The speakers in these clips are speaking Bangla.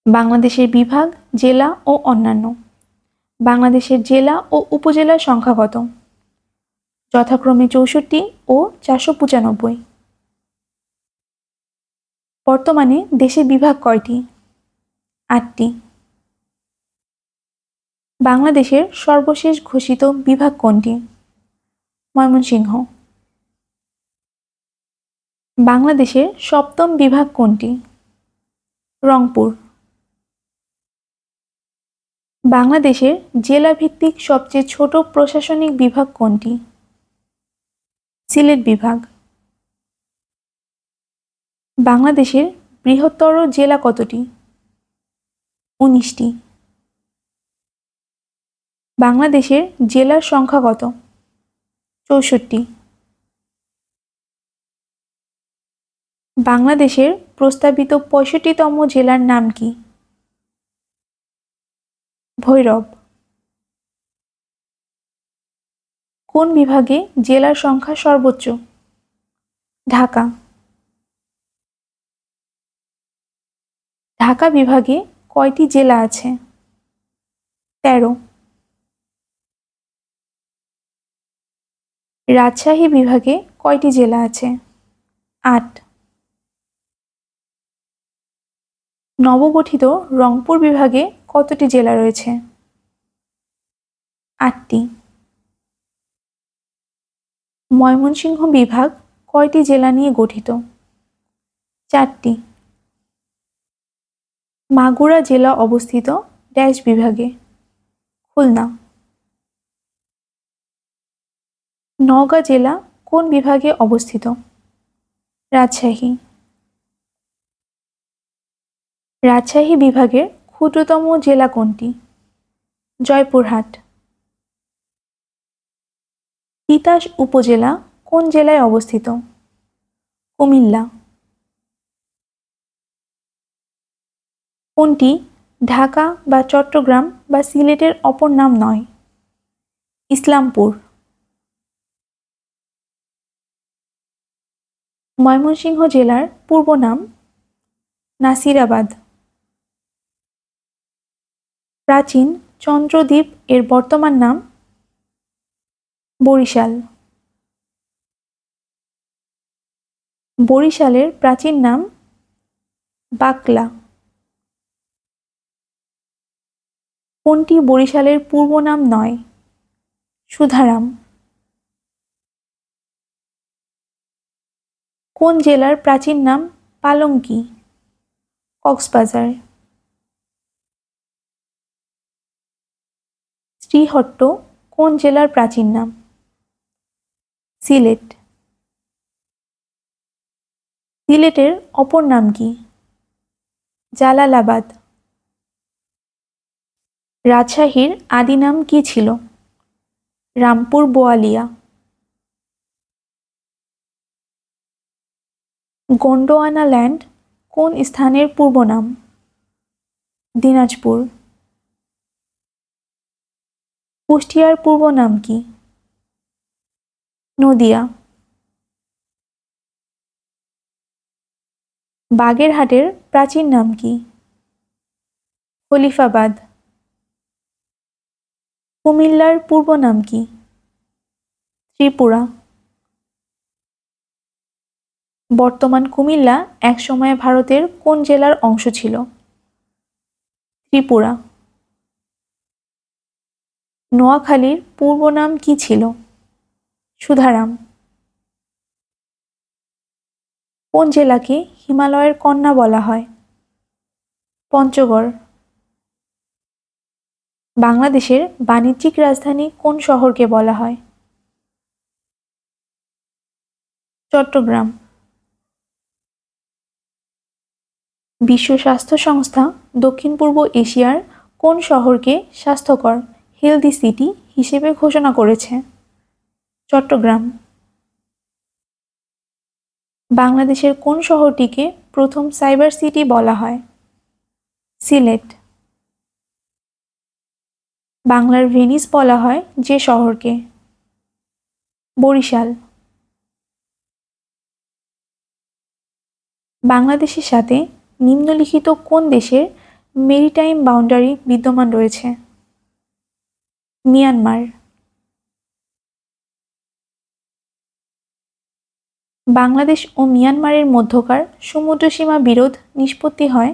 বাংলাদেশের বিভাগ, জেলা ও অন্যান্য। বাংলাদেশের জেলা ও উপজেলার সংখ্যা কত? যথাক্রমে 64 ও 495। বর্তমানে দেশে বিভাগ কয়টি? 8টি। বাংলাদেশের সর্বশেষ ঘোষিত বিভাগ কোনটি? ময়মনসিংহ। বাংলাদেশের সপ্তম বিভাগ কোনটি? রংপুর। বাংলাদেশের জেলা ভিত্তিক সবচেয়ে ছোট প্রশাসনিক বিভাগ কোনটি? সিলেট বিভাগ। বাংলাদেশের বৃহত্তর জেলা কতটি? 19টি। বাংলাদেশের জেলার সংখ্যা কত? 64। বাংলাদেশের প্রস্তাবিত 65তম জেলার নাম কি? ভৈরব। কোন বিভাগে জেলার সংখ্যা সর্বোচ্চ? ঢাকা। ঢাকা বিভাগে কয়টি জেলা আছে? 13। রাজশাহী বিভাগে কয়টি জেলা আছে? 8। নবগঠিত রংপুর বিভাগে কতটি জেলা রয়েছে? 8টি। ময়মনসিংহ বিভাগ কয়টি জেলা নিয়ে গঠিত? 4টি। মাগুরা জেলা অবস্থিত ড্যাশ বিভাগে? খুলনা। নওগাঁ জেলা কোন বিভাগে অবস্থিত? রাজশাহী। রাজশাহী বিভাগের ক্ষুদ্রতম জেলা কোনটি? জয়পুরহাট। তিতাস উপজেলা কোন জেলায় অবস্থিত? কুমিল্লা। কোনটি ঢাকা বা চট্টগ্রাম বা সিলেটের অপর নাম নয়? ইসলামপুর। ময়মনসিংহ জেলার পূর্ব নাম? নাসিরাবাদ। প্রাচীন চন্দ্রদ্বীপ এর বর্তমান নাম? বরিশাল। বরিশালের প্রাচীন নাম? বাকলা। কোনটি বরিশালের পূর্ব নাম নয়? সুধারাম। কোন জেলার প্রাচীন নাম পালঙ্কি? কক্সবাজার। শ্রীহট্ট কোন জেলার প্রাচীন নাম? সিলেট। সিলেটের অপর নাম কি? জালালাবাদ। রাজশাহীর আদি নাম কি ছিল? রামপুর বোয়ালিয়া। গন্ডোয়ানা ল্যান্ড কোন স্থানের পূর্ব নাম? দিনাজপুর। কুষ্টিয়ার পূর্ব নাম কি? নদিয়া। বাগেরহাটের প্রাচীন নাম কি? খলিফাবাদ। কুমিল্লার পূর্ব নাম কি? ত্রিপুরা। বর্তমান কুমিল্লা একসময় ভারতের কোন জেলার অংশ ছিল? ত্রিপুরা। নোয়াখালীর পূর্ব নাম কি ছিল? সুধারাম। কোন জেলাকে হিমালয়ের কন্যা বলা হয়? পঞ্চগড়। বাংলাদেশের বাণিজ্যিক রাজধানী কোন শহরকে বলা হয়? চট্টগ্রাম। বিশ্ব স্বাস্থ্য সংস্থা দক্ষিণ পূর্ব এশিয়ার কোন শহরকে স্বাস্থ্যকর হেলদি সিটি হিসেবে ঘোষণা করেছে? চট্টগ্রাম। বাংলাদেশের কোন শহরটিকে প্রথম সাইবার সিটি বলা হয়? সিলেট। বাংলার ভেনিস বলা হয় যে শহরকে? বরিশাল। বাংলাদেশের সাথে নিম্নলিখিত কোন দেশের মেরিটাইম বাউন্ডারি বিদ্যমান রয়েছে? মিয়ানমার। বাংলাদেশ ও মিয়ানমারের মধ্যকার সমুদ্রসীমা বিরোধ নিষ্পত্তি হয়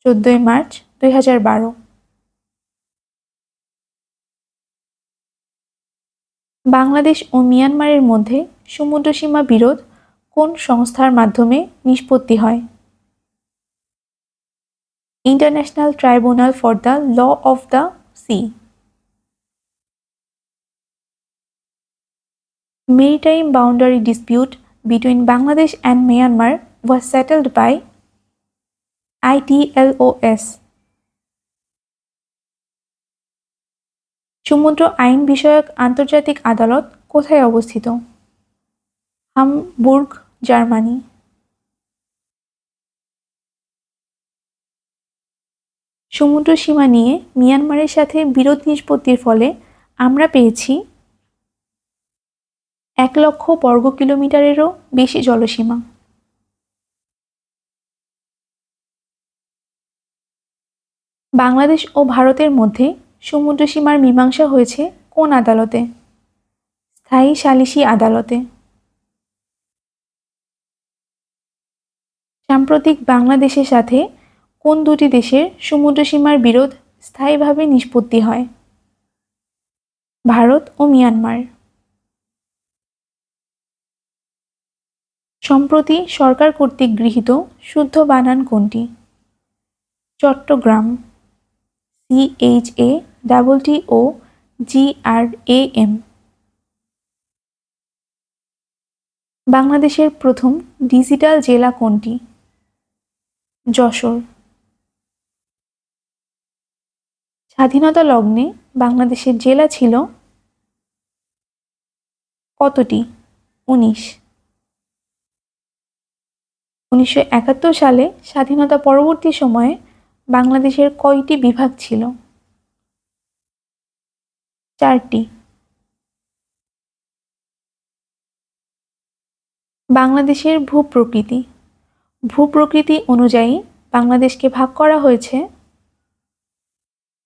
14 মার্চ 2012। বাংলাদেশ ও মিয়ানমারের মধ্যে সমুদ্রসীমা বিরোধ কোন সংস্থার মাধ্যমে নিষ্পত্তি হয়? International tribunal for the law of the sea. Maritime boundary dispute between Bangladesh and Myanmar was settled by ITLOS. সমুদ্র আইন বিষয়ক আন্তর্জাতিক আদালত কোথায় অবস্থিত? Hamburg, Germany. সমুদ্র সীমা নিয়ে মিয়ানমারের সাথে বিরোধ নিষ্পত্তির ফলে আমরা পেয়েছি 1,00,000 বর্গ কিলোমিটারেরও বেশি জলসীমা। বাংলাদেশ ও ভারতের মধ্যে সমুদ্র সীমার মীমাংসা হয়েছে কোন আদালতে? স্থায়ী সালিসি আদালতে। সাম্প্রতিক বাংলাদেশের সাথে কোন দুটি দেশের সমুদ্র সীমার বিরোধ স্থায়ীভাবে নিষ্পত্তি হয়? ভারত ও মিয়ানমার। সম্প্রতি সরকার কর্তৃক গৃহীত শুদ্ধ বানান কোনটি? চট্টগ্রাম, CHATTOGRAM। বাংলাদেশের প্রথম ডিজিটাল জেলা কোনটি? যশোর। স্বাধীনতা লগ্নে বাংলাদেশের জেলা ছিল কতটি? 19। 1971 সালে স্বাধীনতা পরবর্তী সময়ে বাংলাদেশের কয়টি বিভাগ ছিল? 4টি। বাংলাদেশের ভূপ্রকৃতি। ভূপ্রকৃতি অনুযায়ী বাংলাদেশকে ভাগ করা হয়েছে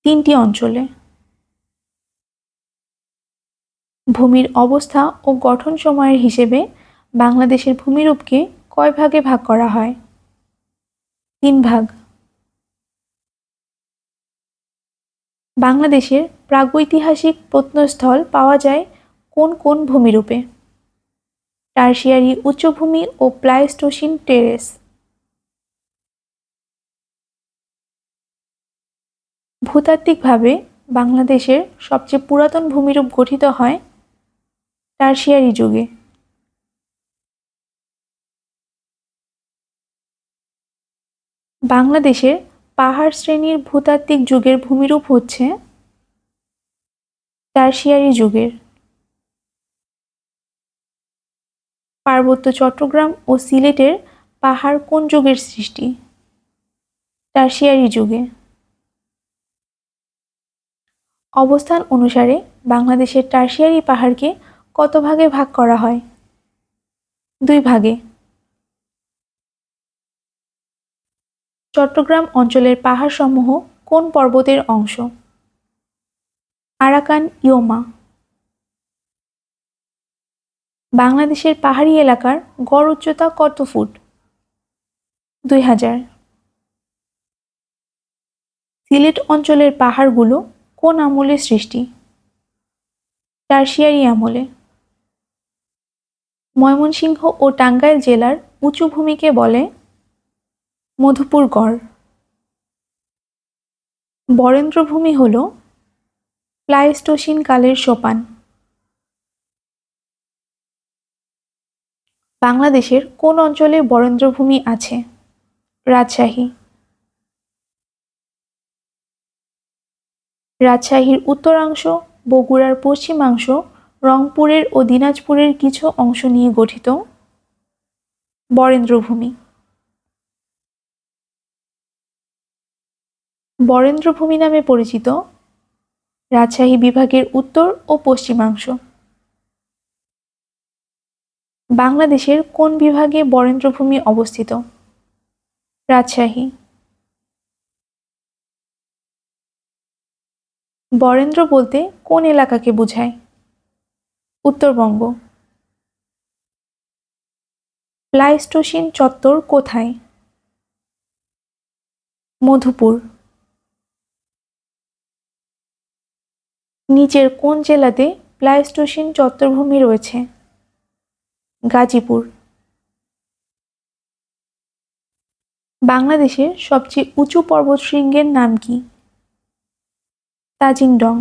3টি অঞ্চলে। ভূমির অবস্থা ও গঠন সময়ের হিসেবে বাংলাদেশের ভূমিরূপকে কয় ভাগে ভাগ করা হয়? 3 ভাগ। বাংলাদেশের প্রাগৈতিহাসিক প্রত্নস্থল পাওয়া যায় কোন কোন ভূমিরূপে? টারশিয়ারি উচ্চভূমি ও প্লাইস্টোসিন টেরেস। ভূতাত্ত্বিকভাবে বাংলাদেশের সবচেয়ে পুরাতন ভূমিরূপ গঠিত হয় টারশিয়ারি যুগে। বাংলাদেশের পাহাড় শ্রেণীর ভূতাত্ত্বিক যুগের ভূমিরূপ হচ্ছে টারশিয়ারি যুগের। পার্বত্য চট্টগ্রাম ও সিলেটের পাহাড় কোন যুগের সৃষ্টি? টারশিয়ারি যুগে। অবস্থান অনুসারে বাংলাদেশের টারশিয়ারি পাহাড়কে কত ভাগে ভাগ করা হয়? 2 ভাগে। চট্টগ্রাম অঞ্চলের পাহাড়সমূহ কোন পর্বতের অংশ? আরাকান ইয়োমা। বাংলাদেশের পাহাড়ি এলাকার গড় উচ্চতা কত ফুট? 2000। সিলেট অঞ্চলের পাহাড়গুলো কোন আমলের সৃষ্টি? টারশিয়ারি আমলে। ময়মনসিংহ ও টাঙ্গাইল জেলার উঁচু ভূমিকে বলে মধুপুর গড়। বরেন্দ্রভূমি হল প্লাইস্টোসিন কালের সোপান। বাংলাদেশের কোন অঞ্চলে বরেন্দ্রভূমি আছে? রাজশাহী। রাজশাহীর উত্তরাংশ, বগুড়ার পশ্চিমাংশ, রংপুরের ও দিনাজপুরের কিছু অংশ নিয়ে গঠিত বরেন্দ্রভূমি। বরেন্দ্রভূমি নামে পরিচিত রাজশাহী বিভাগের উত্তর ও পশ্চিমাংশ। বাংলাদেশের কোন বিভাগে বরেন্দ্রভূমি অবস্থিত? রাজশাহী। বরেন্দ্র বলতে কোন এলাকাকে বোঝায়? উত্তরবঙ্গ। প্লাইস্টোসিন চত্বর কোথায়? মধুপুর। নিচের কোন জেলাতে প্লাইস্টোসিন চত্বরভূমি রয়েছে? গাজীপুর। বাংলাদেশের সবচেয়ে উঁচু পর্বতশৃঙ্গের নাম কি? তাজিংডং।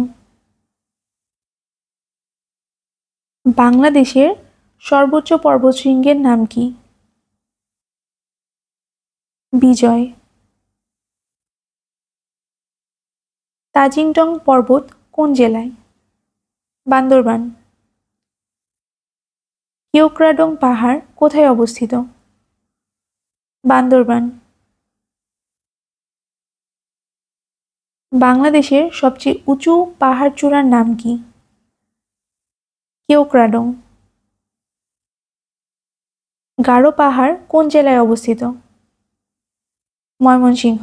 বাংলাদেশের সর্বোচ্চ পর্বতশৃঙ্গের নাম কি? বিজয়। তাজিংডং পর্বত কোন জেলায়? বান্দরবান। কিওক্রাডং পাহাড় কোথায় অবস্থিত? বান্দরবান। বাংলাদেশের সবচেয়ে উঁচু পাহাড় চূড়ার নাম কি? কিওক্রাডং। গারো পাহাড় কোন জেলায় অবস্থিত? ময়মনসিংহ।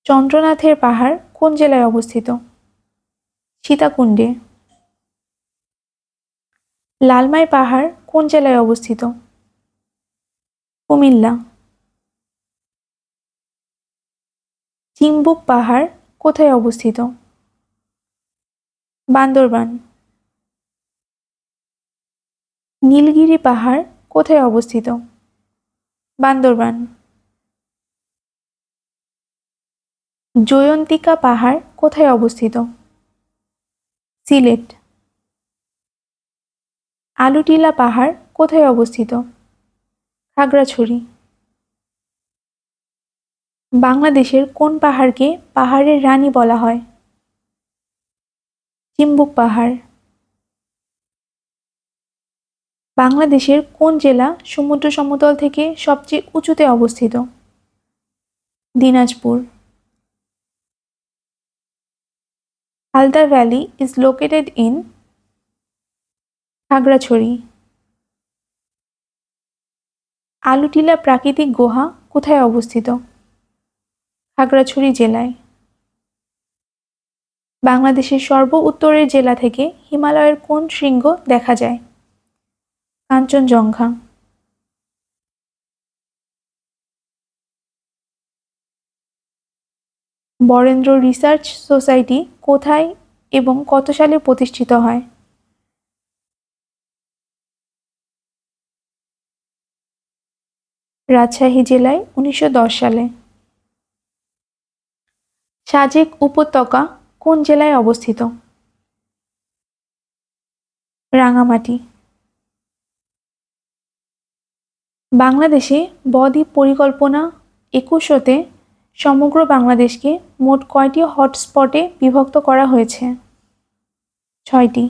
চন্দ্রনাথের পাহাড় কোন জেলায় অবস্থিত? সীতাকুণ্ডে। লালমাই পাহাড় কোন জেলায় অবস্থিত? কুমিল্লা। চিম্বুক পাহাড় কোথায় অবস্থিত? বান্দরবান। নীলগিরি পাহাড় কোথায় অবস্থিত? বান্দরবান। জয়ন্তিকা পাহাড় কোথায় অবস্থিত? সিলেট। আলুটিলা পাহাড় কোথায় অবস্থিত? খাগড়াছড়ি। বাংলাদেশের কোন পাহাড়কে পাহাড়ের রানী বলা হয়? চিম্বুক পাহাড়। বাংলাদেশের কোন জেলা সমুদ্র সমতল থেকে সবচেয়ে উঁচুতে অবস্থিত? Dinajpur. Halda valley is located in Khagrachhari. Alutila প্রাকৃতিক গুহা কোথায় অবস্থিত? খাগড়াছড়ি জেলায়। বাংলাদেশের সর্ব উত্তরের জেলা থেকে হিমালয়ের কোন শৃঙ্গ দেখা যায়? কাঞ্চনজঙ্ঘা। বরেন্দ্র রিসার্চ সোসাইটি কোথায় এবং কত সালে প্রতিষ্ঠিত হয়? রাজশাহী জেলায় 1910 সালে। সাজেক উপত্যকা কোন জেলায় অবস্থিত? রাঙামাটি। বাংলাদেশে বদ্বীপ পরিকল্পনা 2100-তে সমগ্র বাংলাদেশকে মোট কয়টি হটস্পটে বিভক্ত করা হয়েছে? 6টি।